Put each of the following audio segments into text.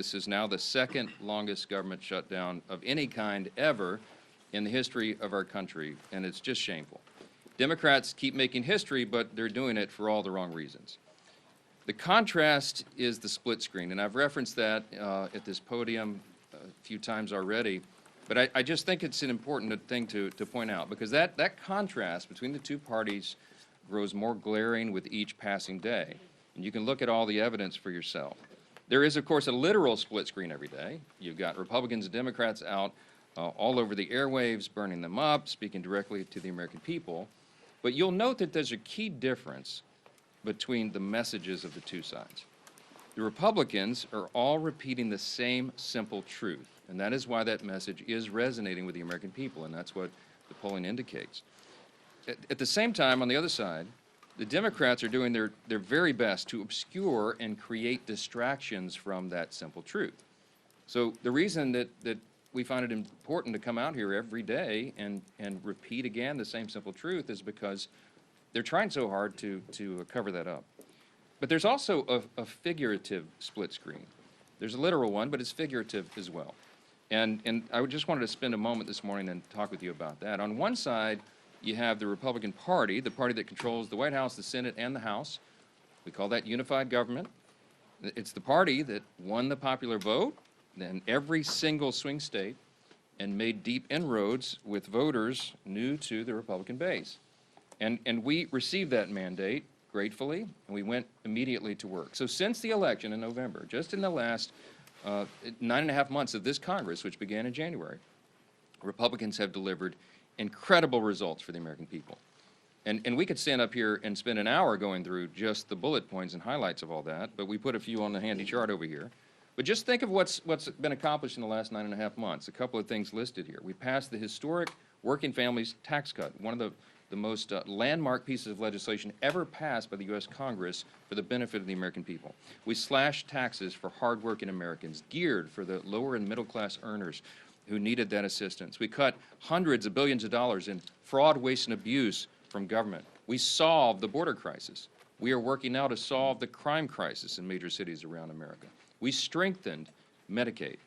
This is now the second longest government shutdown of any kind ever in the history of our country, and it's just shameful. Democrats keep making history, but they're doing it for all the wrong reasons. The contrast is the split screen, and I've referenced that at this podium a few times already, but I just think it's an important thing to point out, because that contrast between the two parties grows more glaring with each passing day, and you can look at all the evidence for yourself. There is, of course, a literal split screen every day. You've got Republicans and Democrats out all over the airwaves, burning them up, speaking directly to the American people. But you'll note that there's a key difference between the messages of the two sides. The Republicans are all repeating the same simple truth, and that is why that message is resonating with the American people, and that's what the polling indicates. At the same time, on the other side, the Democrats are doing their very best to obscure and create distractions from that simple truth. So the reason that we find it important to come out here every day and repeat again the same simple truth is because they're trying so hard to cover that up. But there's also a figurative split screen. There's a literal one, but it's figurative as well. And I just wanted to spend a moment this morning and talk with you about that. On one side, you have the Republican Party, the party that controls the White House, the Senate, and the House. We call that unified government. It's the party that won the popular vote in every single swing state and made deep inroads with voters new to the Republican base. And we received that mandate gratefully, and we went immediately to work. So since the election in November, just in the last 9.5 months of this Congress, which began in January, Republicans have delivered incredible results for the American people. And we could stand up here and spend an hour going through just the bullet points and highlights of all that, but we put a few on the handy chart over here. But just think of what's been accomplished in the last 9.5 months. A couple of things listed here. We passed the historic Working Families Tax Cut, one of the most landmark pieces of legislation ever passed by the U.S. Congress for the benefit of the American people. We slashed taxes for hardworking Americans, geared for the lower and middle class earners who needed that assistance. We cut hundreds of billions of dollars in fraud, waste, and abuse from government. We solved the border crisis. We are working now to solve the crime crisis in major cities around America. We strengthened Medicaid.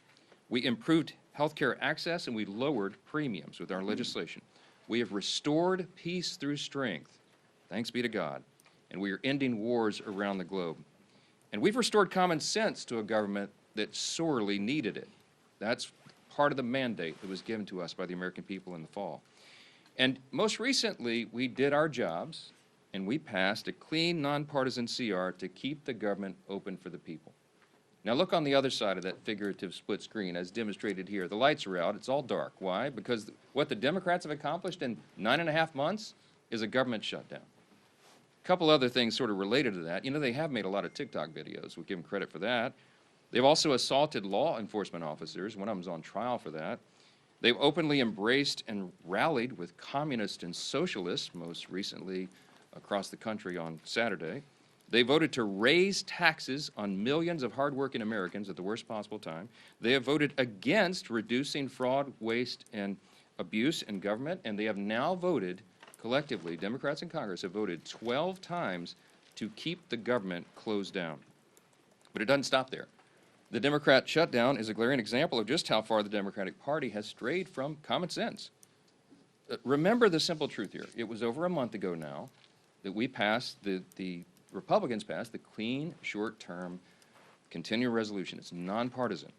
We improved health care access, and we lowered premiums with our legislation. We have restored peace through strength, thanks be to God, and we are ending wars around the globe. And we've restored common sense to a government that sorely needed it. That's part of the mandate that was given to us by the American people in the fall. And most recently, we did our jobs, and we passed a clean, nonpartisan CR to keep the government open for the people. Now look on the other side of that figurative split screen, as demonstrated here. The lights are out. It's all dark. Why? Because what the Democrats have accomplished in 9.5 months is a government shutdown. A couple other things sort of related to that. You know, they have made a lot of TikTok videos. We'll give them credit for that. They've also assaulted law enforcement officers. One of them's on trial for that. They've openly embraced and rallied with communists and socialists, most recently across the country on Saturday. They voted to raise taxes on millions of hardworking Americans at the worst possible time. They have voted against reducing fraud, waste, and abuse in government, and they have now voted, collectively, Democrats in Congress have voted 12 times to keep the government closed down. But it doesn't stop there. The Democrat shutdown is a glaring example of just how far the Democratic Party has strayed from common sense. Remember the simple truth here. It was over a month ago now that we passed, the Republicans passed the clean, short-term, continuing resolution. It's nonpartisan.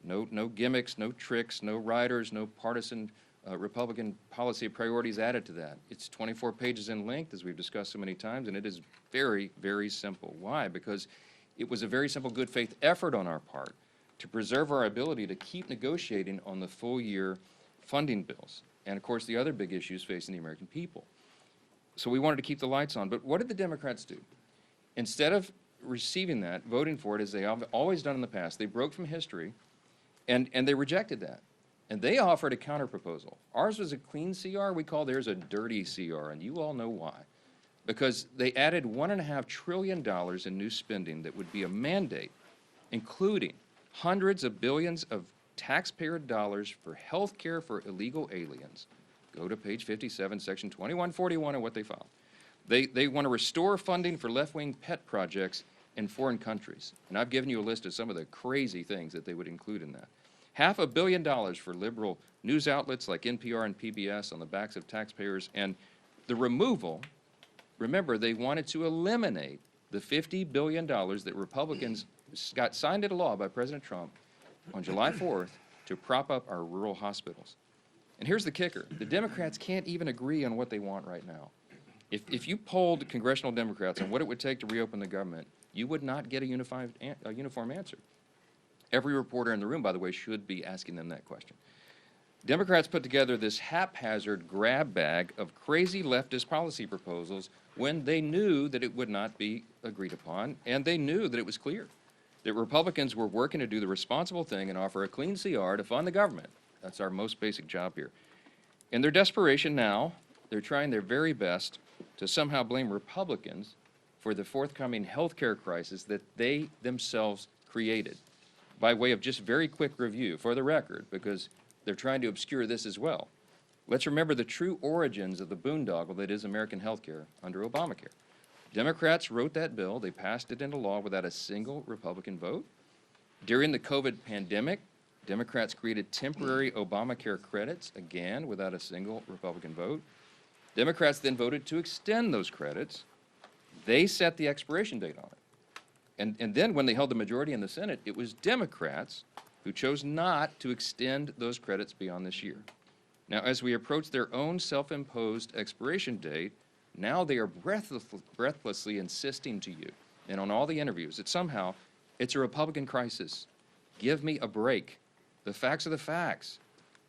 No gimmicks, no tricks, no riders, no partisan Republican policy priorities added to that. It's 24 pages in length, as we've discussed so many times, and it is very, very simple. Why? Because it was a very simple good faith effort on our part to preserve our ability to keep negotiating on the full year funding bills and, of course, the other big issues facing the American people. So we wanted to keep the lights on. But what did the Democrats do? Instead of receiving that, voting for it as they have always done in the past, they broke from history and they rejected that. And they offered a counterproposal. Ours was a clean CR. We call theirs a dirty CR, and you all know why. Because they added $1.5 trillion in new spending that would be a mandate, including hundreds of billions of taxpayer dollars for health care for illegal aliens. Go to page 57, section 2141 of what they filed. They want to restore funding for left-wing pet projects in foreign countries. And I've given you a list of some of the crazy things that they would include in that. $500 million for liberal news outlets like NPR and PBS on the backs of taxpayers, and the removal, remember, they wanted to eliminate the $50 billion that Republicans got signed into law by President Trump on July 4th to prop up our rural hospitals. And here's the kicker. The Democrats can't even agree on what they want right now. If you polled congressional Democrats on what it would take to reopen the government, you would not get a uniform answer. Every reporter in the room, by the way, should be asking them that question. Democrats put together this haphazard grab bag of crazy leftist policy proposals when they knew that it would not be agreed upon, and they knew that it was clear that Republicans were working to do the responsible thing and offer a clean CR to fund the government. That's our most basic job here. In their desperation now, they're trying their very best to somehow blame Republicans for the forthcoming health care crisis that they themselves created, by way of just very quick review, for the record, because they're trying to obscure this as well. Let's remember the true origins of the boondoggle that is American health care under Obamacare. Democrats wrote that bill. They passed it into law without a single Republican vote. During the COVID pandemic, Democrats created temporary Obamacare credits, again, without a single Republican vote. Democrats then voted to extend those credits. They set the expiration date on it. And then when they held the majority in the Senate, it was Democrats who chose not to extend those credits beyond this year. Now, as we approach their own self-imposed expiration date, now they are breathlessly insisting to you, and on all the interviews, that somehow it's a Republican crisis. Give me a break. The facts are the facts.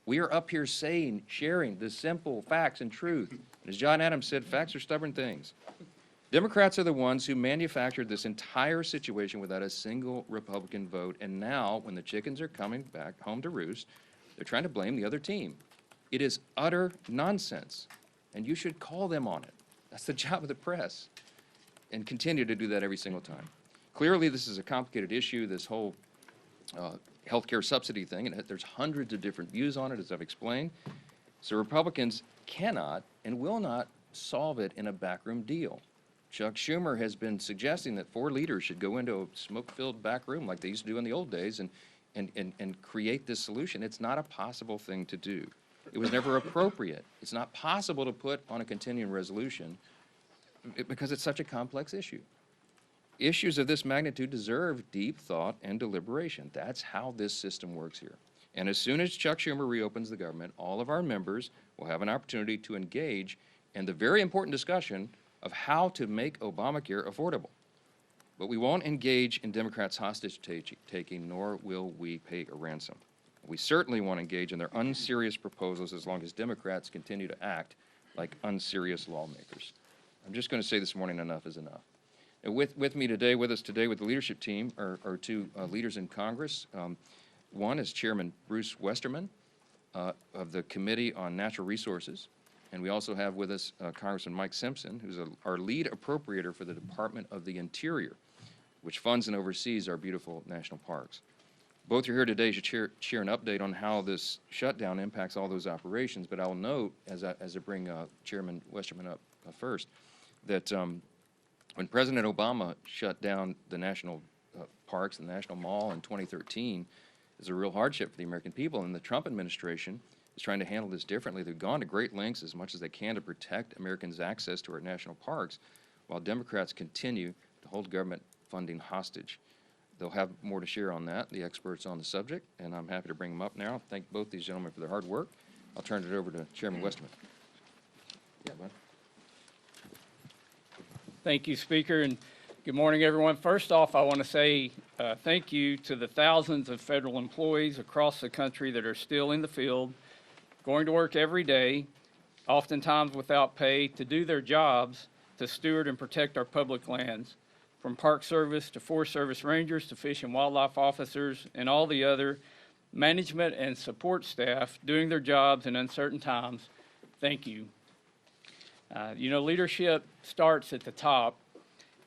We are up here saying, sharing the simple facts and truth. And as John Adams said, facts are stubborn things. Democrats are the ones who manufactured this entire situation without a single Republican vote, and now, when the chickens are coming back home to roost, they're trying to blame the other team. It is utter nonsense, and you should call them on it. That's the job of the press, and continue to do that every single time. Clearly, this is a complicated issue, this whole healthcare subsidy thing, and there's hundreds of different views on it, as I've explained. So Republicans cannot and will not solve it in a backroom deal. Chuck Schumer has been suggesting that 4 leaders should go into a smoke-filled back room like they used to do in the old days and create this solution. It's not a possible thing to do. It was never appropriate. It's not possible to put on a continuing resolution because it's such a complex issue. Issues of this magnitude deserve deep thought and deliberation. That's how this system works here. And as soon as Chuck Schumer reopens the government, all of our members will have an opportunity to engage in the very important discussion of how to make Obamacare affordable. But we won't engage in Democrats' hostage-taking, nor will we pay a ransom. We certainly won't engage in their unserious proposals as long as Democrats continue to act like unserious lawmakers. I'm just going to say this morning, enough is enough. And with us today with the leadership team are 2 leaders in Congress. One is Chairman Bruce Westerman of the Committee on Natural Resources. And we also have with us Congressman Mike Simpson, who's our lead appropriator for the Department of the Interior, which funds and oversees our beautiful national parks. Both are here today to share an update on how this shutdown impacts all those operations, but I'll note, as I bring Chairman Westerman up first, that when President Obama shut down the national parks and the National Mall in 2013, it was a real hardship for the American people, and the Trump administration is trying to handle this differently. They've gone to great lengths as much as they can to protect Americans' access to our national parks, while Democrats continue to hold government funding hostage. They'll have more to share on that, the experts on the subject, and I'm happy to bring them up now. Thank both these gentlemen for their hard work. I'll turn it over to Chairman Westerman. Yeah, bud. Thank you, Speaker, and good morning, everyone. First off, I want to say thank you to the thousands of federal employees across the country that are still in the field, going to work every day, oftentimes without pay, to do their jobs to steward and protect our public lands, from Park Service to Forest Service Rangers to Fish and Wildlife officers and all the other management and support staff doing their jobs in uncertain times. Thank you. Leadership starts at the top,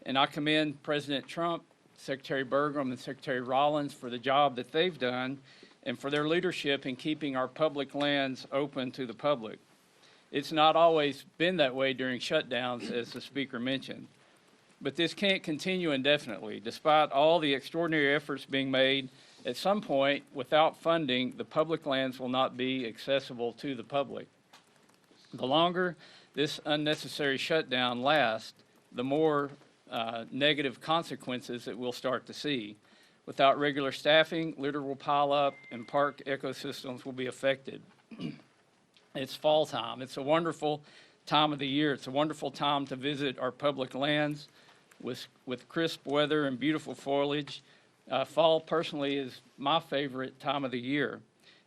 and I commend President Trump, Secretary Burgum, and Secretary Rollins for the job that they've done and for their leadership in keeping our public lands open to the public. It's not always been that way during shutdowns, as the Speaker mentioned. But this can't continue indefinitely. Despite all the extraordinary efforts being made, at some point, without funding, the public lands will not be accessible to the public. The longer this unnecessary shutdown lasts, the more negative consequences that we'll start to see. Without regular staffing, litter will pile up and park ecosystems will be affected. It's fall time. It's a wonderful time of the year. It's a wonderful time to visit our public lands with crisp weather and beautiful foliage. Fall personally is my favorite time of the year,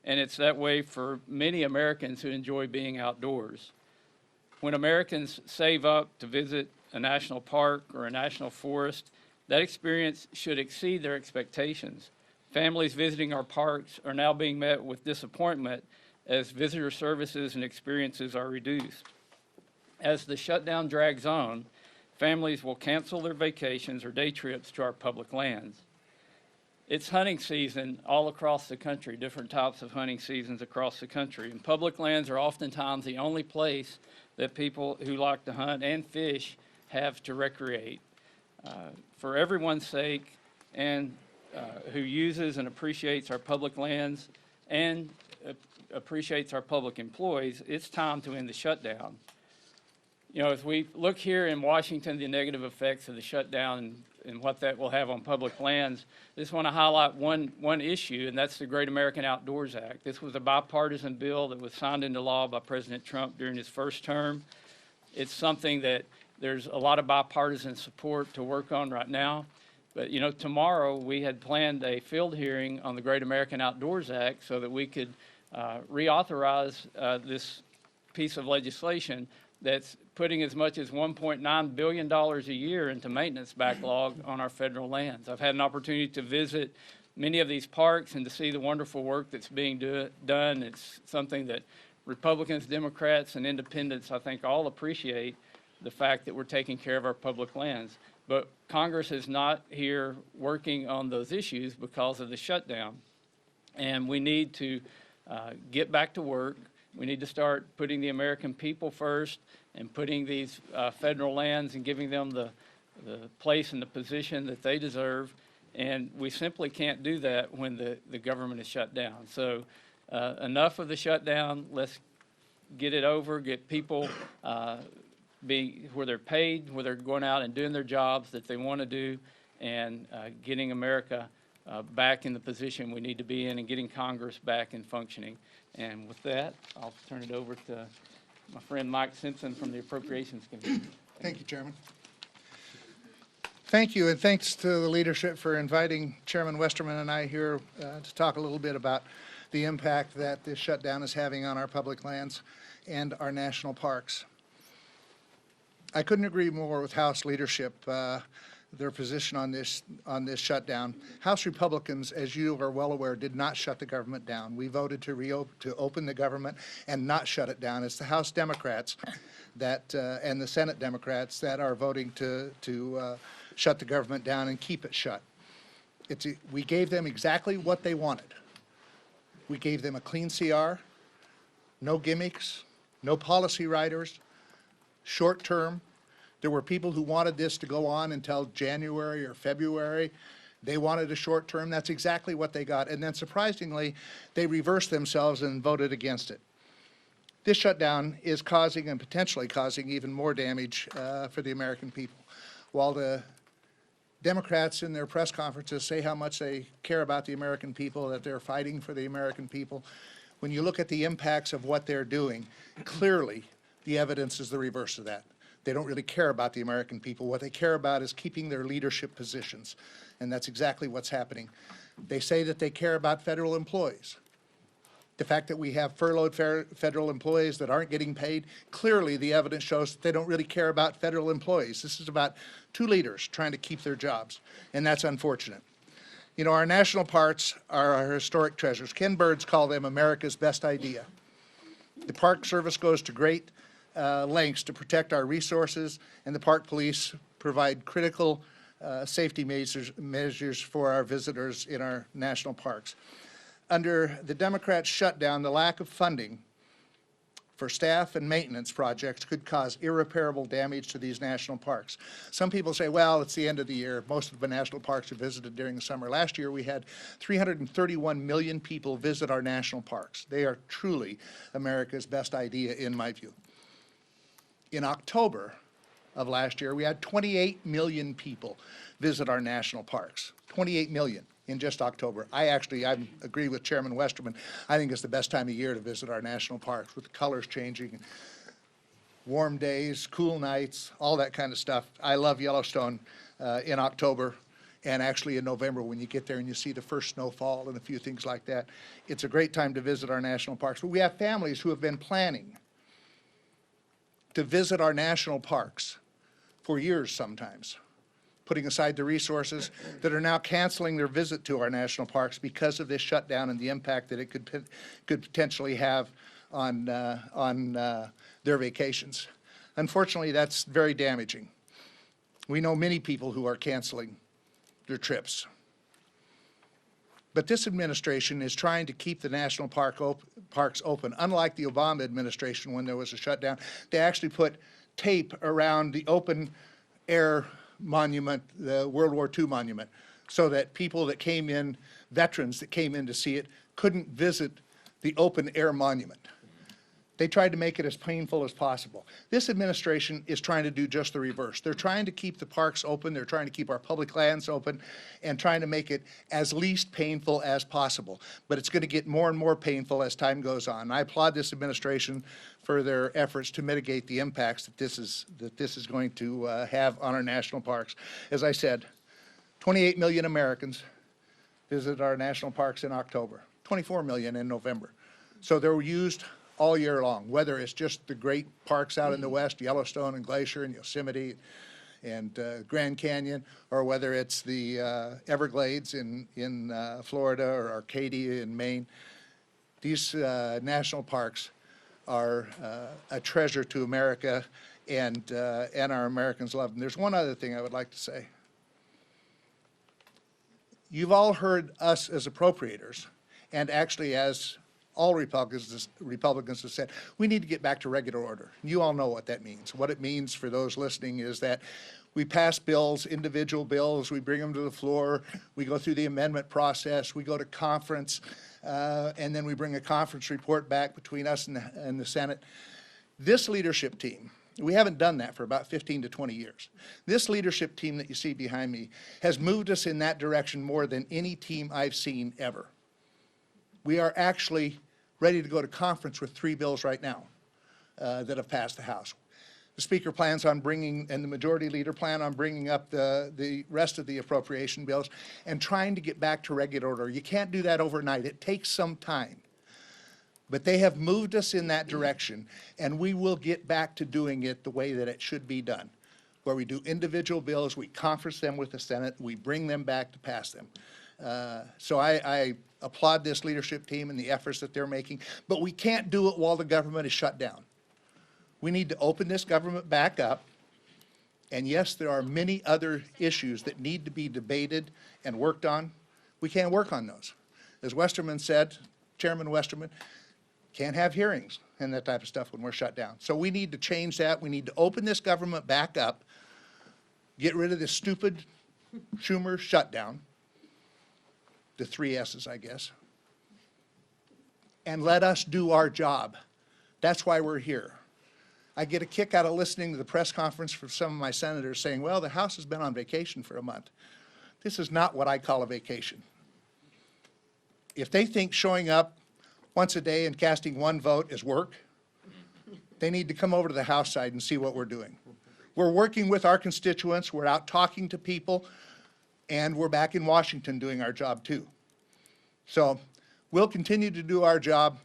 and it's that way for many Americans who enjoy being outdoors. When Americans save up to visit a national park or a national forest, that experience should exceed their expectations. Families visiting our parks are now being met with disappointment as visitor services and experiences are reduced. As the shutdown drags on, families will cancel their vacations or day trips to our public lands. It's hunting season all across the country, different types of hunting seasons across the country. And public lands are oftentimes the only place that people who like to hunt and fish have to recreate. For everyone's sake, and who uses and appreciates our public lands and appreciates our public employees, it's time to end the shutdown. You know, as we look here in Washington, the negative effects of the shutdown and what that will have on public lands, I just want to highlight one issue, and that's the Great American Outdoors Act. This was a bipartisan bill that was signed into law by President Trump during his first term. It's something that there's a lot of bipartisan support to work on right now. But, you know, tomorrow we had planned a field hearing on the Great American Outdoors Act so that we could reauthorize this piece of legislation that's putting as much as $1.9 billion a year into maintenance backlog on our federal lands. I've had an opportunity to visit many of these parks and to see the wonderful work that's being done. It's something that Republicans, Democrats, and independents, I think, all appreciate the fact that we're taking care of our public lands. But Congress is not here working on those issues because of the shutdown. And we need to get back to work. We need to start putting the American people first and putting these federal lands and giving them the place and the position that they deserve. And we simply can't do that when the government is shut down. So enough of the shutdown. Let's get it over, get people where they're paid, where they're going out and doing their jobs that they want to do, and getting America back in the position we need to be in and getting Congress back and functioning. And with that, I'll turn it over to my friend Mike Simpson from the Appropriations Committee. Thank you, Chairman. Thank you, and thanks to the leadership for inviting Chairman Westerman and I here to talk a little bit about the impact that this shutdown is having on our public lands and our national parks. I couldn't agree more with House leadership, their position on this shutdown. House Republicans, as you are well aware, did not shut the government down. We voted to open the government and not shut it down. It's the House Democrats that and the Senate Democrats that are voting to shut the government down and keep it shut. We gave them exactly what they wanted. We gave them a clean CR, no gimmicks, no policy riders, short term. There were people who wanted this to go on until January or February. They wanted a short term. That's exactly what they got. And then surprisingly, they reversed themselves and voted against it. This shutdown is causing and potentially causing even more damage for the American people. While the Democrats in their press conferences say how much they care about the American people, that they're fighting for the American people, when you look at the impacts of what they're doing, clearly the evidence is the reverse of that. They don't really care about the American people. What they care about is keeping their leadership positions, and that's exactly what's happening. They say that they care about federal employees. The fact that we have furloughed federal employees that aren't getting paid, clearly the evidence shows that they don't really care about federal employees. This is about two leaders trying to keep their jobs, and that's unfortunate. You know, our national parks are our historic treasures. Ken Bird's called them America's best idea. The Park Service goes to great lengths to protect our resources, and the park police provide critical safety measures for our visitors in our national parks. Under the Democrats' shutdown, the lack of funding for staff and maintenance projects could cause irreparable damage to these national parks. Some people say, well, it's the end of the year. Most of the national parks are visited during the summer. Last year, we had 331 million people visit our national parks. They are truly America's best idea, in my view. In October of last year, we had 28 million people visit our national parks. 28 million. In just October. I agree with Chairman Westerman. I think it's the best time of year to visit our national parks with the colors changing, warm days, cool nights, all that kind of stuff. I love Yellowstone in October and actually in November when you get there and you see the first snowfall and a few things like that. It's a great time to visit our national parks. But we have families who have been planning to visit our national parks for years sometimes, putting aside the resources, that are now canceling their visit to our national parks because of this shutdown and the impact that it could potentially have on their vacations. Unfortunately, that's very damaging. We know many people who are canceling their trips. But this administration is trying to keep the national parks open. Unlike the Obama administration when there was a shutdown, they actually put tape around the open air monument, the World War II monument, so that people that came in, veterans that came in to see it, couldn't visit the open air monument. They tried to make it as painful as possible. This administration is trying to do just the reverse. They're trying to keep the parks open, they're trying to keep our public lands open, and trying to make it as least painful as possible. But it's going to get more and more painful as time goes on. I applaud this administration for their efforts to mitigate the impacts that this is going to have on our national parks. As I said, 28 million Americans visited our national parks in October, 24 million in November. So they're used all year long, whether it's just the great parks out in the west, Yellowstone and Glacier and Yosemite and Grand Canyon, or whether it's the Everglades in Florida or Arcadia in Maine. These national parks are a treasure to America, and our Americans love them. There's one other thing I would like to say. You've all heard us as appropriators, and actually as all Republicans have said, we need to get back to regular order. You all know what that means. What it means for those listening is that we pass bills, individual bills, we bring them to the floor, we go through the amendment process, we go to conference, and then we bring a conference report back between us and the Senate. This leadership team, we haven't done that for about 15 to 20 years. This leadership team that you see behind me has moved us in that direction more than any team I've seen ever. We are actually ready to go to conference with 3 bills right now that have passed the House. The Speaker plans on bringing, and the Majority Leader plan on bringing up the rest of the appropriation bills and trying to get back to regular order. You can't do that overnight. It takes some time. But they have moved us in that direction, and we will get back to doing it the way that it should be done, where we do individual bills, we conference them with the Senate, we bring them back to pass them. So I applaud this leadership team and the efforts that they're making, but we can't do it while the government is shut down. We need to open this government back up, and yes, there are many other issues that need to be debated and worked on. We can't work on those. As Westerman said, Chairman Westerman, can't have hearings and that type of stuff when we're shut down. So we need to change that. We need to open this government back up, get rid of this stupid Schumer shutdown, the 3 S's, I guess, and let us do our job. That's why we're here. I get a kick out of listening to the press conference from some of my senators saying, well, the House has been on vacation for a month. This is not what I call a vacation. If they think showing up once a day and casting 1 vote is work, they need to come over to the House side and see what we're doing. We're working with our constituents, we're out talking to people, and we're back in Washington doing our job too. So we'll continue to do our job,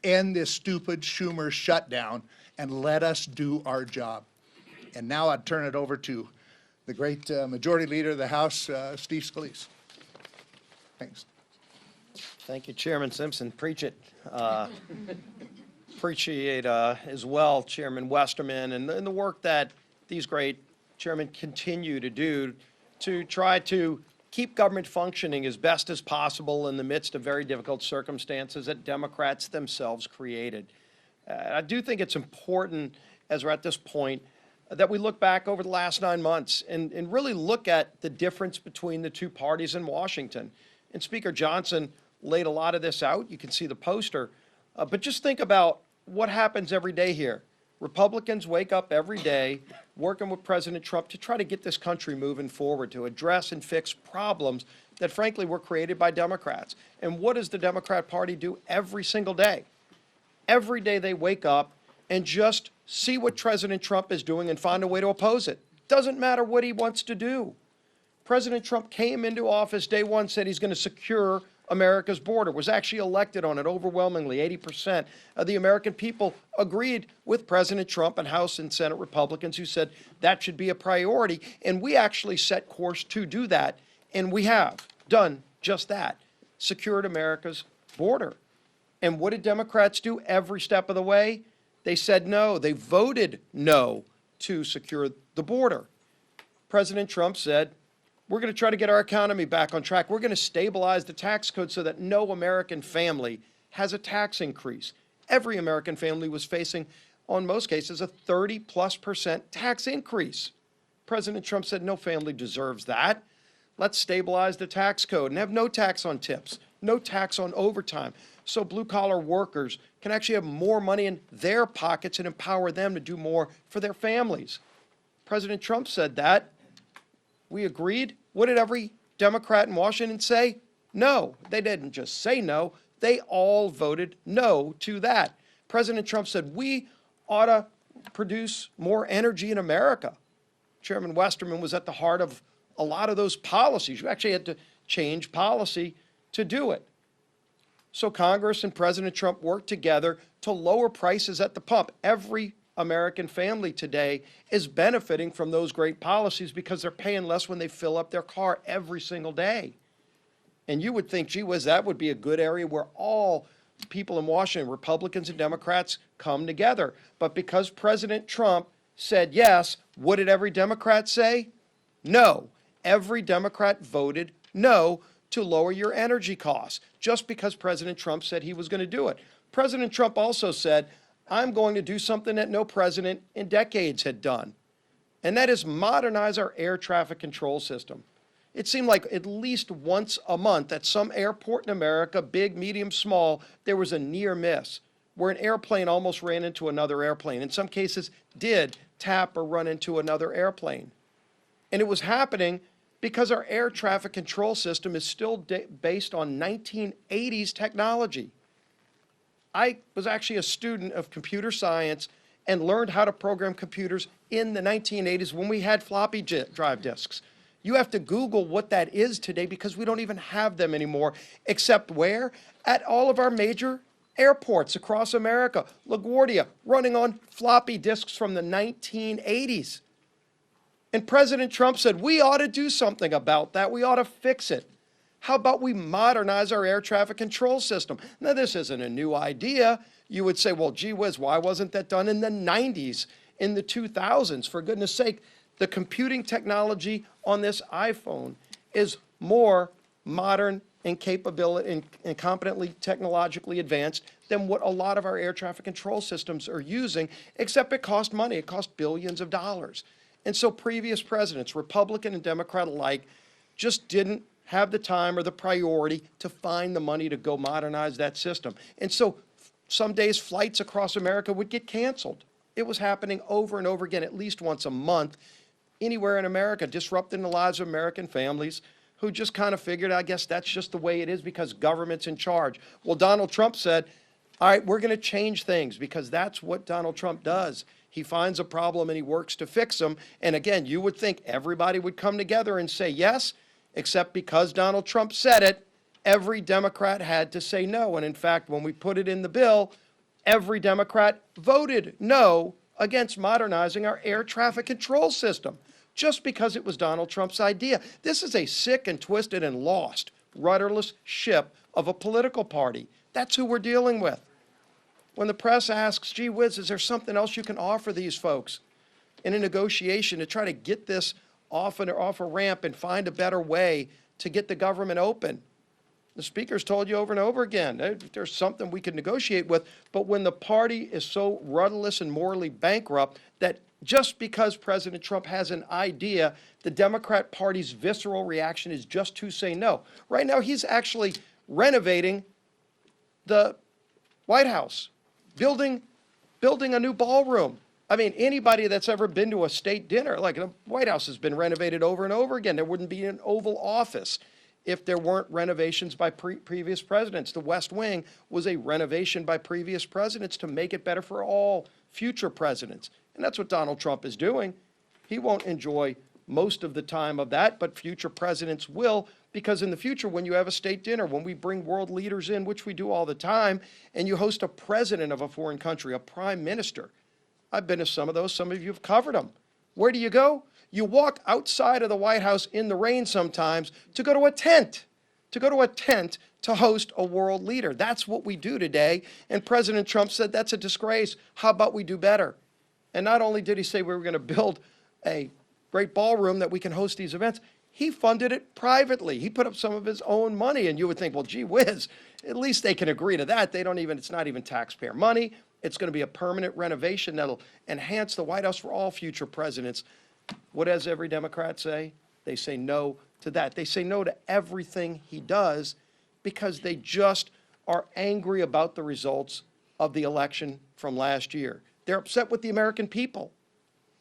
end this stupid Schumer shutdown, and let us do our job. And now I'd turn it over to the great Majority Leader of the House, Steve Scalise. Thanks. Thank you, Chairman Simpson. Preach it. Appreciate as well Chairman Westerman and the work that these great chairmen continue to do to try to keep government functioning as best as possible in the midst of very difficult circumstances that Democrats themselves created. I do think it's important, as we're at this point, that we look back over the last 9 months and really look at the difference between the two parties in Washington. And Speaker Johnson laid a lot of this out. You can see the poster. But just think about what happens every day here. Republicans wake up every day working with President Trump to try to get this country moving forward, to address and fix problems that frankly were created by Democrats. And what does the Democrat Party do every single day? Every day they wake up and just see what President Trump is doing and find a way to oppose it. Doesn't matter what he wants to do. President Trump came into office day one, said he's going to secure America's border, was actually elected on it overwhelmingly. 80% of the American people agreed with President Trump and House and Senate Republicans who said that should be a priority. And we actually set course to do that. And we have done just that, secured America's border. And what did Democrats do every step of the way? They said no. They voted no to secure the border. President Trump said, we're going to try to get our economy back on track. We're going to stabilize the tax code so that no American family has a tax increase. Every American family was facing, on most cases, a 30+% tax increase. President Trump said no family deserves that. Let's stabilize the tax code and have no tax on tips, no tax on overtime, so blue-collar workers can actually have more money in their pockets and empower them to do more for their families. President Trump said that. We agreed. What did every Democrat in Washington say? No. They didn't just say no. They all voted no to that. President Trump said we ought to produce more energy in America. Chairman Westerman was at the heart of a lot of those policies. You actually had to change policy to do it. So Congress and President Trump worked together to lower prices at the pump. Every American family today is benefiting from those great policies because they're paying less when they fill up their car every single day. And you would think, gee whiz, that would be a good area where all people in Washington, Republicans and Democrats, come together. But because President Trump said yes, what did every Democrat say? No. Every Democrat voted no to lower your energy costs, just because President Trump said he was going to do it. President Trump also said, I'm going to do something that no president in decades had done, and that is modernize our air traffic control system. It seemed like at least once a month at some airport in America, big, medium, small, there was a near miss where an airplane almost ran into another airplane. In some cases, did tap or run into another airplane. And it was happening because our air traffic control system is still based on 1980s technology. I was actually a student of computer science and learned how to program computers in the 1980s when we had floppy drive disks. You have to Google what that is today because we don't even have them anymore, except where? At all of our major airports across America. LaGuardia running on floppy disks from the 1980s. And President Trump said, we ought to do something about that. We ought to fix it. How about we modernize our air traffic control system? Now, this isn't a new idea. You would say, well, gee whiz, why wasn't that done in the 90s, in the 2000s? For goodness sake, the computing technology on this iPhone is more modern and capability and competently technologically advanced than what a lot of our air traffic control systems are using, except it costs money. It costs billions of dollars. And so previous presidents, Republican and Democrat alike, just didn't have the time or the priority to find the money to go modernize that system. And so some days flights across America would get canceled. It was happening over and over again, at least once a month, anywhere in America, disrupting the lives of American families who just kind of figured, I guess that's just the way it is because government's in charge. Well, Donald Trump said, all right, we're going to change things because that's what Donald Trump does. He finds a problem and he works to fix them. And again, you would think everybody would come together and say yes, except because Donald Trump said it, every Democrat had to say no. And in fact, when we put it in the bill, every Democrat voted no against modernizing our air traffic control system, just because it was Donald Trump's idea. This is a sick and twisted and lost, rudderless ship of a political party. That's who we're dealing with. When the press asks, gee whiz, is there something else you can offer these folks in a negotiation to try to get this off a ramp and find a better way to get the government open? The speaker's told you over and over again, there's something we could negotiate with, but when the party is so rudderless and morally bankrupt that just because President Trump has an idea, the Democrat Party's visceral reaction is just to say no. Right now, he's actually renovating the White House, building a new ballroom. I mean, anybody that's ever been to a state dinner, like the White House has been renovated over and over again. There wouldn't be an Oval Office if there weren't renovations by previous presidents. The West Wing was a renovation by previous presidents to make it better for all future presidents. And that's what Donald Trump is doing. He won't enjoy most of the time of that, but future presidents will, because in the future, when you have a state dinner, when we bring world leaders in, which we do all the time, and you host a president of a foreign country, a prime minister. I've been to some of those. Some of you have covered them. Where do you go? You walk outside of the White House in the rain sometimes to go to a tent, to host a world leader. That's what we do today. And President Trump said that's a disgrace. How about we do better? And not only did he say we were going to build a great ballroom that we can host these events, he funded it privately. He put up some of his own money. And you would think, well, gee whiz, at least they can agree to that. It's not even taxpayer money. It's going to be a permanent renovation that'll enhance the White House for all future presidents. What does every Democrat say? They say no to that. They say no to everything he does because they just are angry about the results of the election from last year. They're upset with the American people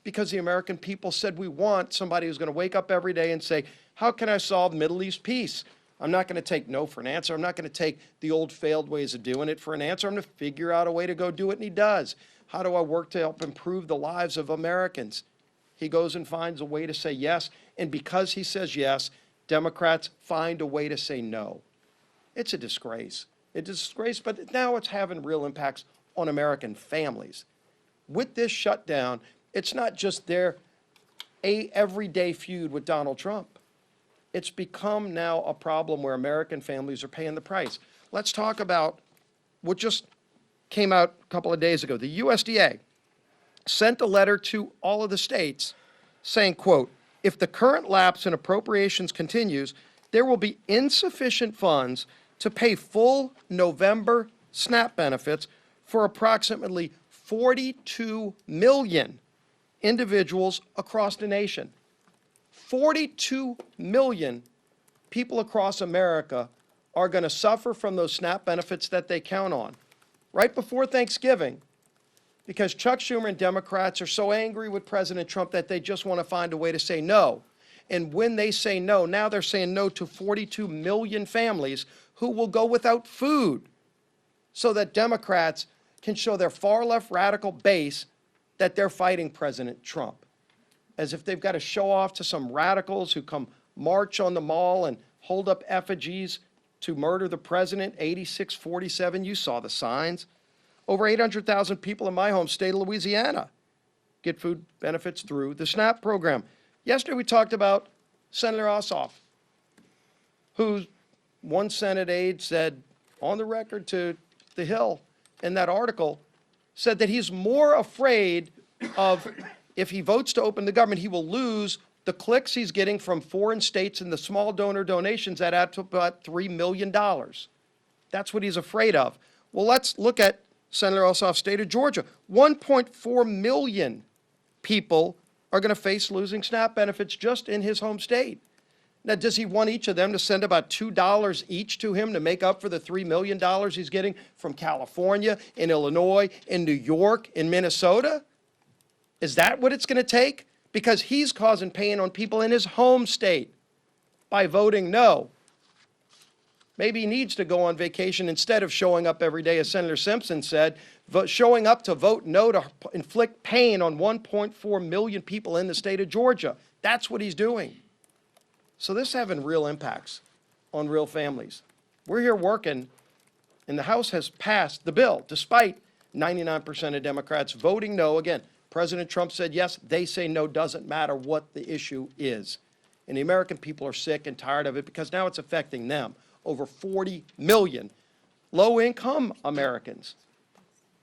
because the American people said we want somebody who's going to wake up every day and say, how can I solve Middle East peace? I'm not going to take no for an answer. I'm not going to take the old failed ways of doing it for an answer. I'm going to figure out a way to go do it, and he does. How do I work to help improve the lives of Americans? He goes and finds a way to say yes, and because he says yes, Democrats find a way to say no. It's a disgrace. It's a disgrace, but now it's having real impacts on American families. With this shutdown, it's not just their everyday feud with Donald Trump. It's become now a problem where American families are paying the price. Let's talk about what just came out a couple of days ago. The USDA sent a letter to all of the states saying, quote, if the current lapse in appropriations continues, there will be insufficient funds to pay full November SNAP benefits for approximately 42 million individuals across the nation. 42 million people across America are going to suffer from those SNAP benefits that they count on. Right before Thanksgiving, because Chuck Schumer and Democrats are so angry with President Trump that they just want to find a way to say no. And when they say no, now they're saying no to 42 million families who will go without food so that Democrats can show their far left radical base that they're fighting President Trump. As if they've got to show off to some radicals who come march on the mall and hold up effigies to murder the president, 8647, you saw the signs. Over 800,000 people in my home state of Louisiana get food benefits through the SNAP program. Yesterday we talked about Senator Ossoff, who one Senate aide said on the record to The Hill in that article, said that he's more afraid of if he votes to open the government, he will lose the clicks he's getting from foreign states and the small donor donations that add to about $3 million. That's what he's afraid of. Well, let's look at Senator Ossoff's state of Georgia. 1.4 million people are going to face losing SNAP benefits just in his home state. Now, does he want each of them to send about $2 each to him to make up for the $3 million he's getting from California, in Illinois, in New York, in Minnesota? Is that what it's going to take? Because he's causing pain on people in his home state by voting no. Maybe he needs to go on vacation instead of showing up every day, as Senator Simpson said, showing up to vote no to inflict pain on 1.4 million people in the state of Georgia. That's what he's doing. So this is having real impacts on real families. We're here working, and the House has passed the bill, despite 99% of Democrats voting no. Again, President Trump said yes, they say no, doesn't matter what the issue is. And the American people are sick and tired of it because now it's affecting them. Over 40 million low-income Americans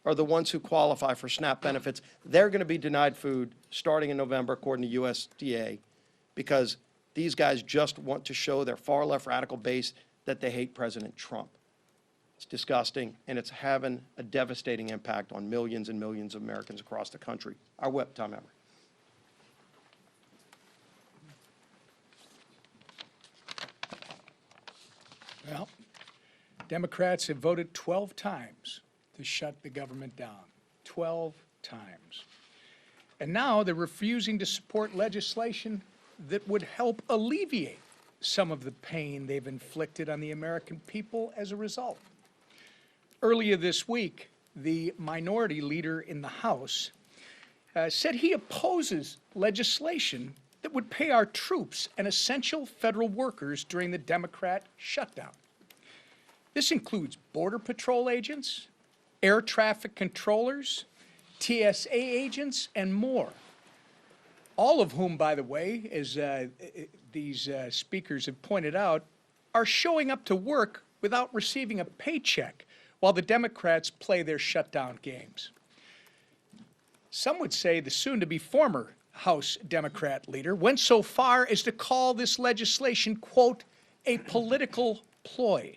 are the ones who qualify for SNAP benefits. They're going to be denied food starting in November, according to USDA, because these guys just want to show their far-left radical base that they hate President Trump. It's disgusting, and it's having a devastating impact on millions and millions of Americans across the country. Our whip, Tom Emory. Well, Democrats have voted 12 times to shut the government down. 12 times. And now they're refusing to support legislation that would help alleviate some of the pain they've inflicted on the American people as a result. Earlier this week, the minority leader in the House said he opposes legislation that would pay our troops and essential federal workers during the Democrat shutdown. This includes Border Patrol agents, air traffic controllers, TSA agents, and more. All of whom, by the way, as these speakers have pointed out, are showing up to work without receiving a paycheck while the Democrats play their shutdown games. Some would say the soon-to-be former House Democrat leader went so far as to call this legislation, quote, a political ploy.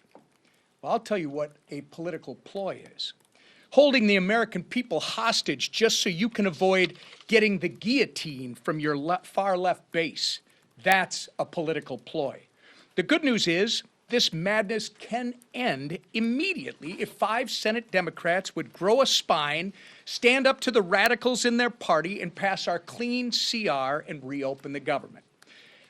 Well, I'll tell you what a political ploy is. Holding the American people hostage just so you can avoid getting the guillotine from your far left base. That's a political ploy. The good news is this madness can end immediately if 5 Senate Democrats would grow a spine, stand up to the radicals in their party, and pass our clean CR and reopen the government.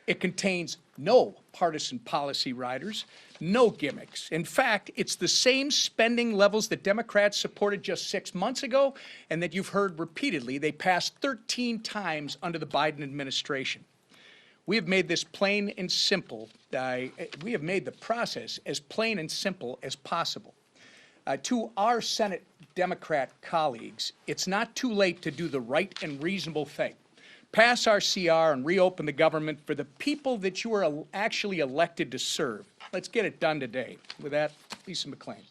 It contains no partisan policy riders, no gimmicks. In fact, it's the same spending levels that Democrats supported just 6 months ago and that you've heard repeatedly they passed 13 times under the Biden administration. We have made this plain and simple. We have made the process as plain and simple as possible. To our Senate Democrat colleagues, it's not too late to do the right and reasonable thing. Pass our CR and reopen the government for the people that you are actually elected to serve. Let's get it done today. With that, Lisa McClain.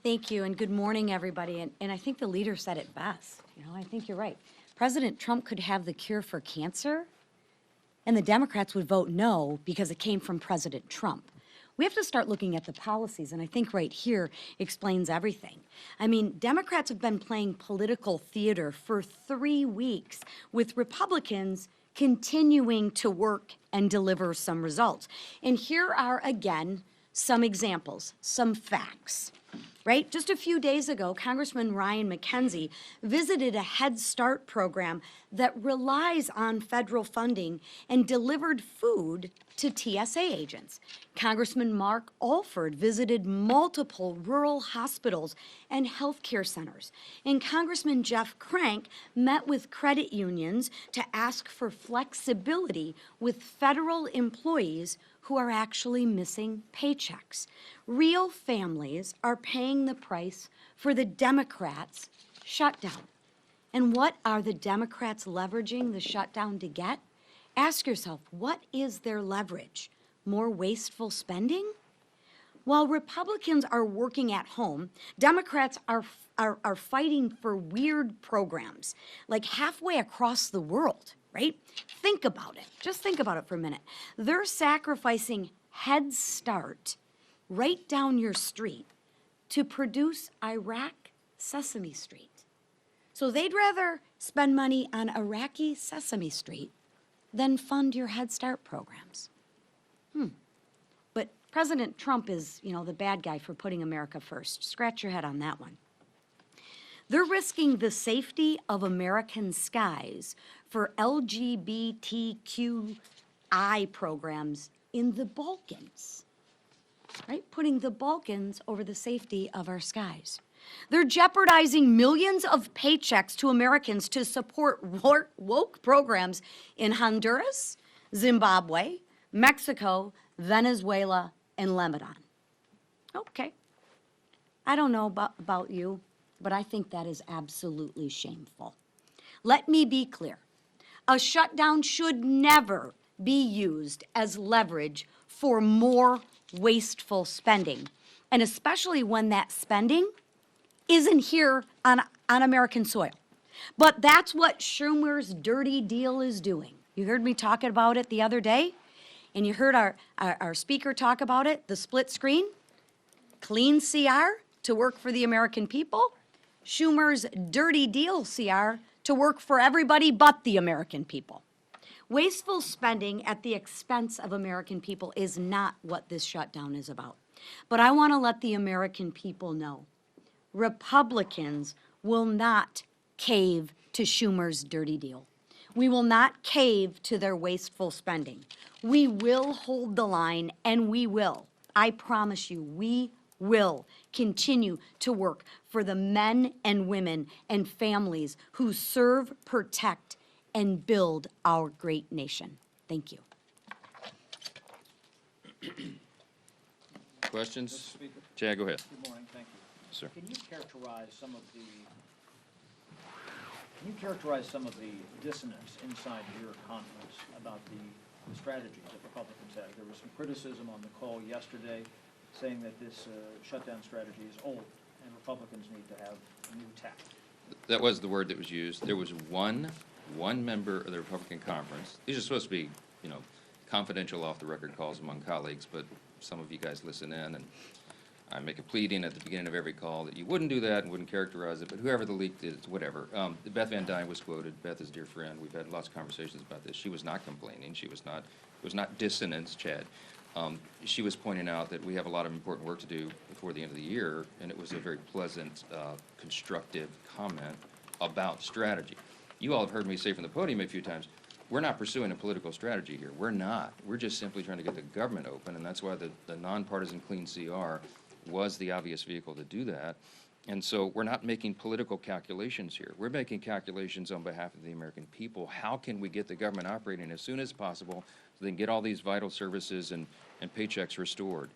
Thank you, and good morning, everybody. And I think the leader said it best. You know, I think you're right. President Trump could have the cure for cancer, and the Democrats would vote no because it came from President Trump. We have to start looking at the policies, and I think right here explains everything. I mean, Democrats have been playing political theater for 3 weeks with Republicans continuing to work and deliver some results. And here are, again, some examples, some facts. Right? Just a few days ago, Congressman Ryan McKenzie visited a Head Start program that relies on federal funding and delivered food to TSA agents. Congressman Mark Alford visited multiple rural hospitals and healthcare centers. And Congressman Jeff Crank met with credit unions to ask for flexibility with federal employees who are actually missing paychecks. Real families are paying the price for the Democrats' shutdown. And what are the Democrats leveraging the shutdown to get? Ask yourself, what is their leverage? More wasteful spending? While Republicans are working at home, Democrats are fighting for weird programs, like halfway across the world. Right? Think about it. Just think about it for a minute. They're sacrificing Head Start right down your street to produce Iraq Sesame Street. So they'd rather spend money on Iraqi Sesame Street than fund your Head Start programs. But President Trump is, you know, the bad guy for putting America first. Scratch your head on that one. They're risking the safety of American skies for LGBTQI programs in the Balkans, right? Putting the Balkans over the safety of our skies. They're jeopardizing millions of paychecks to Americans to support woke programs in Honduras, Zimbabwe, Mexico, Venezuela, and Lebanon. Okay. I don't know about you, but I think that is absolutely shameful. Let me be clear. A shutdown should never be used as leverage for more wasteful spending, and especially when that spending isn't here on American soil. But that's what Schumer's dirty deal is doing. You heard me talking about it the other day. And you heard our speaker talk about it, the split screen, clean CR to work for the American people, Schumer's dirty deal CR to work for everybody but the American people. Wasteful spending at the expense of American people is not what this shutdown is about. But I want to let the American people know, Republicans will not cave to Schumer's dirty deal. We will not cave to their wasteful spending. We will hold the line, and we will. I promise you, we will continue to work for the men and women and families who serve, protect, and build our great nation. Thank you. Questions? Chad, go ahead. Good morning, thank you. Sir. Can you characterize some of the dissonance inside your conference about the strategies that Republicans have? There was some criticism on the call yesterday saying that this shutdown strategy is old and Republicans need to have a new tack. That was the word that was used. There was one member of the Republican conference. These are supposed to be, confidential off-the-record calls among colleagues, but some of you guys listen in, and I make a pleading at the beginning of every call that you wouldn't do that and wouldn't characterize it, but whoever the leak is, whatever. Beth Van Dyne was quoted. Beth is a dear friend. We've had lots of conversations about this. She was not complaining. It was not dissonance, Chad. She was pointing out that we have a lot of important work to do before the end of the year, and it was a very pleasant, constructive comment about strategy. You all have heard me say from the podium a few times, we're not pursuing a political strategy here. We're not. We're just simply trying to get the government open, and that's why the nonpartisan clean CR was the obvious vehicle to do that. And so we're not making political calculations here. We're making calculations on behalf of the American people. How can we get the government operating as soon as possible so they can get all these vital services and paychecks restored?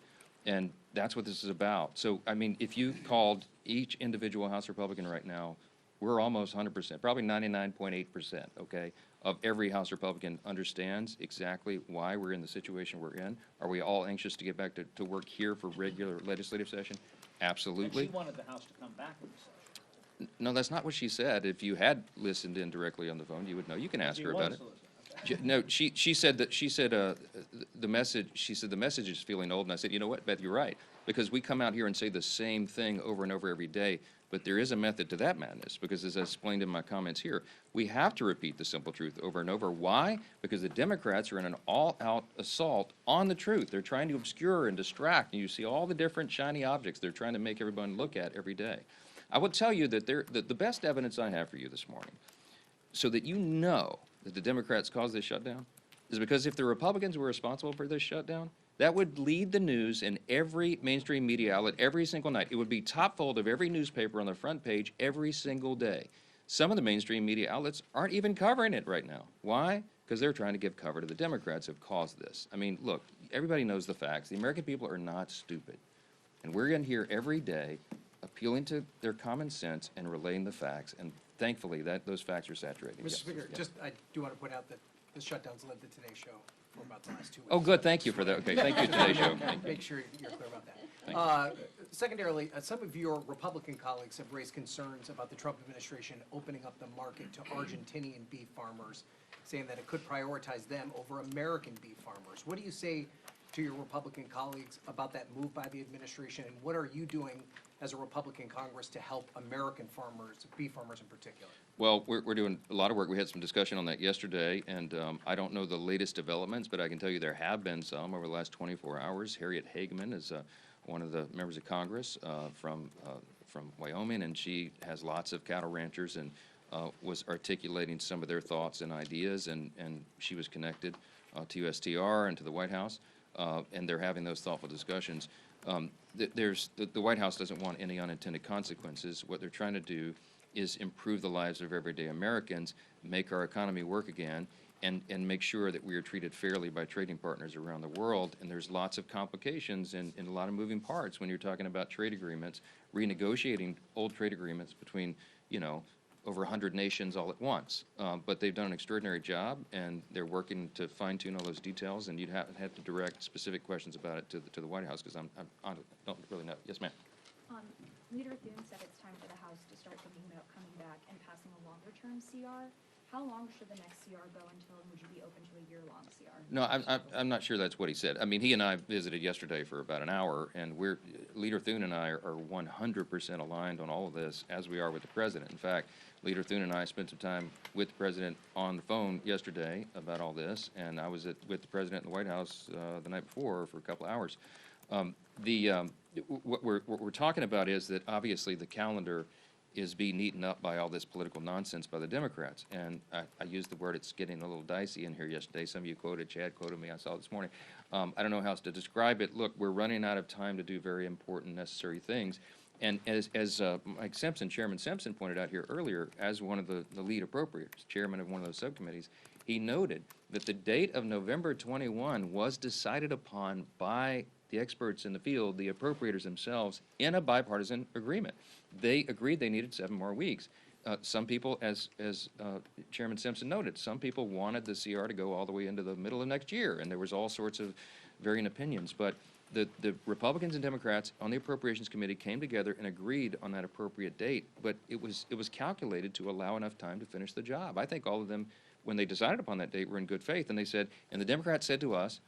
And that's what this is about. So, I mean, if you called each individual House Republican right now, we're almost 100%, probably 99.8%, okay, of every House Republican understands exactly why we're in the situation we're in. Are we all anxious to get back to work here for regular legislative session? Absolutely. And she wanted the House to come back with the session. No, that's not what she said. If you had listened in directly on the phone, you would know. You can ask her about it. No, she said the message is feeling old, and I said, you know what, Beth, you're right, because we come out here and say the same thing over and over every day, but there is a method to that madness, because as I explained in my comments here, we have to repeat the simple truth over and over. Why? Because the Democrats are in an all-out assault on the truth. They're trying to obscure and distract, and you see all the different shiny objects they're trying to make everyone look at every day. I will tell you that the best evidence I have for you this morning, so that you know that the Democrats caused this shutdown, is because if the Republicans were responsible for this shutdown, that would lead the news in every mainstream media outlet every single night. It would be top fold of every newspaper on the front page every single day. Some of the mainstream media outlets aren't even covering it right now. Why? Because they're trying to give cover to the Democrats who have caused this. I mean, look, everybody knows the facts. The American people are not stupid. And we're in here every day appealing to their common sense and relaying the facts. And thankfully, those facts are saturated. Mr. Yes. Speaker, Yes. I do want to point out that the shutdown's led the Today Show for about the last 2 weeks. Oh, good, thank you for that. Okay, thank you, Today Show. Thank you. Make sure you're clear about Thank that. Secondarily, some of your Republican colleagues have raised concerns about the Trump administration opening up the market to Argentinian beef farmers, saying that it could prioritize them over American beef farmers. What do you say to your Republican colleagues about that move by the administration, and what are you doing as a Republican Congress to help American farmers, beef farmers in particular? Well, we're doing a lot of work. We had some discussion on that yesterday, and I don't know the latest developments, but I can tell you there have been some over the last 24 hours. Harriet Hageman is one of the members of Congress from Wyoming, and she has lots of cattle ranchers and was articulating some of their thoughts and ideas, and she was connected to USTR and to the White House, and they're having those thoughtful discussions. The White House doesn't want any unintended consequences. What they're trying to do is improve the lives of everyday Americans, make our economy work again, and make sure that we are treated fairly by trading partners around the world. And there's lots of complications and a lot of moving parts when you're talking about trade agreements, renegotiating old trade agreements between, over 100 nations all at once. But they've done an extraordinary job, and they're working to fine-tune all those details, and you'd have to direct specific questions about it to the White House, because I don't really know. Yes, ma'am. Leader Thune said it's time for the House to start thinking about coming back and passing a longer-term CR. How long should the next CR go until, and would you be open to a year-long CR? No, I'm not sure that's what he said. I mean, he and I visited yesterday for about an hour, and Leader Thune and I are 100% aligned on all of this, as we are with the president. In fact, Leader Thune and I spent some time with the president on the phone yesterday about all this, and I was with the president in the White House the night before for a couple of hours. What we're talking about is that obviously the calendar is being eaten up by all this political nonsense by the Democrats. And I used the word, it's getting a little dicey in here yesterday. Some of you quoted, Chad quoted me, I saw it this morning. I don't know how else to describe it. Look, we're running out of time to do very important, necessary things. And as Mike Simpson, Chairman Simpson pointed out here earlier, as one of the lead appropriators, chairman of one of those subcommittees, he noted that the date of November 21 was decided upon by the experts in the field, the appropriators themselves, in a bipartisan agreement. They agreed they needed 7 more weeks. Some people, as Chairman Simpson noted, some people wanted the CR to go all the way into the middle of next year, and there was all sorts of varying opinions. But the Republicans and Democrats on the Appropriations Committee came together and agreed on that appropriate date, but it was calculated to allow enough time to finish the job. I think all of them, when they decided upon that date, were in good faith, and they said, and the Democrats said to us,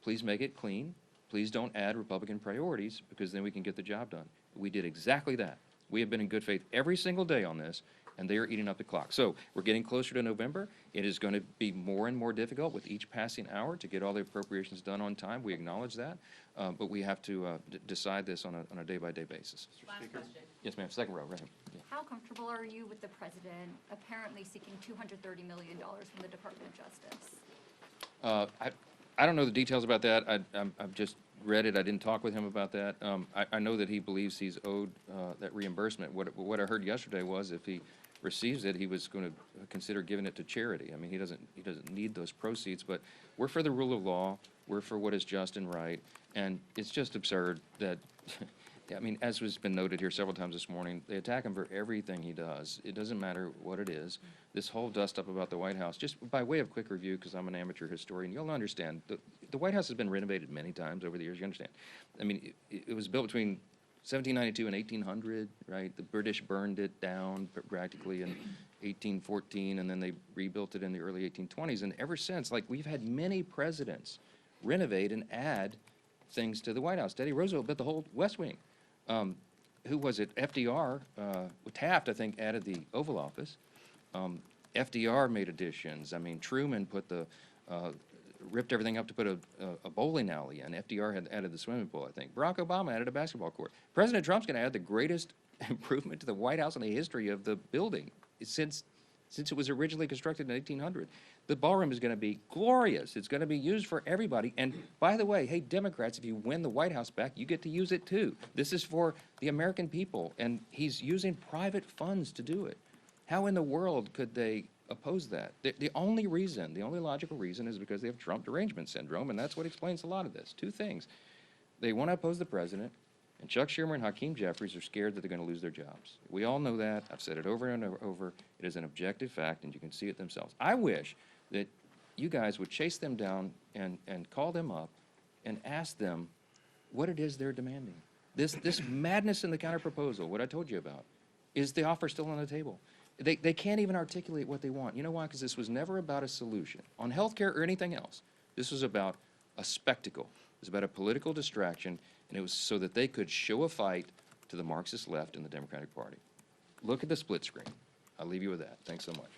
please make it clean. Please don't add Republican priorities, because then we can get the job done. We did exactly that. We have been in good faith every single day on this, and they are eating up the clock. So we're getting closer to November. It is going to be more and more difficult with each passing hour to get all the appropriations done on time. We acknowledge that, but we have to decide this on a day-by-day basis. Last question. Yes, ma'am. Second row, right here. Yeah. How comfortable are you with the president apparently seeking $230 million from the Department of Justice? I don't know the details about that. I've just read it. I didn't talk with him about that. I know that he believes he's owed that reimbursement. What I heard yesterday was if he receives it, he was going to consider giving it to charity. I mean, he doesn't need those proceeds, but we're for the rule of law. We're for what is just and right. And it's just absurd that, I mean, as has been noted here several times this morning, they attack him for everything he does. It doesn't matter what it is. This whole dust-up about the White House, just by way of quick review, because I'm an amateur historian, you'll understand, the White House has been renovated many times over the years, you understand. I mean, it was built between 1792 and 1800, right? The British burned it down practically in 1814, and then they rebuilt it in the early 1820s. And ever since, like, we've had many presidents renovate and add things to the White House. Teddy Roosevelt built the whole West Wing. Who was it? FDR, Taft, I think, added the Oval Office. FDR made additions. I mean, Truman ripped everything up to put a bowling alley in. FDR had added the swimming pool, I think. Barack Obama added a basketball court. President Trump's going to add the greatest improvement to the White House in the history of the building since it was originally constructed in 1800. The ballroom is going to be glorious. It's going to be used for everybody. And by the way, hey, Democrats, if you win the White House back, you get to use it too. This is for the American people, and he's using private funds to do it. How in the world could they oppose that? The only logical reason is because they have Trump derangement syndrome, and that's what explains a lot of this. 2 things. They want to oppose the president, and Chuck Schumer and Hakeem Jeffries are scared that they're going to lose their jobs. We all know that. I've said it over and over. It is an objective fact, and you can see it themselves. I wish that you guys would chase them down and call them up and ask them what it is they're demanding. This madness in the counterproposal, what I told you about, is the offer still on the table? They can't even articulate what they want. You know why? Because this was never about a solution on health care or anything else. This was about a spectacle. It was about a political distraction, and it was so that they could show a fight to the Marxist left in the Democratic Party. Look at the split screen. I'll leave you with that. Thanks so much.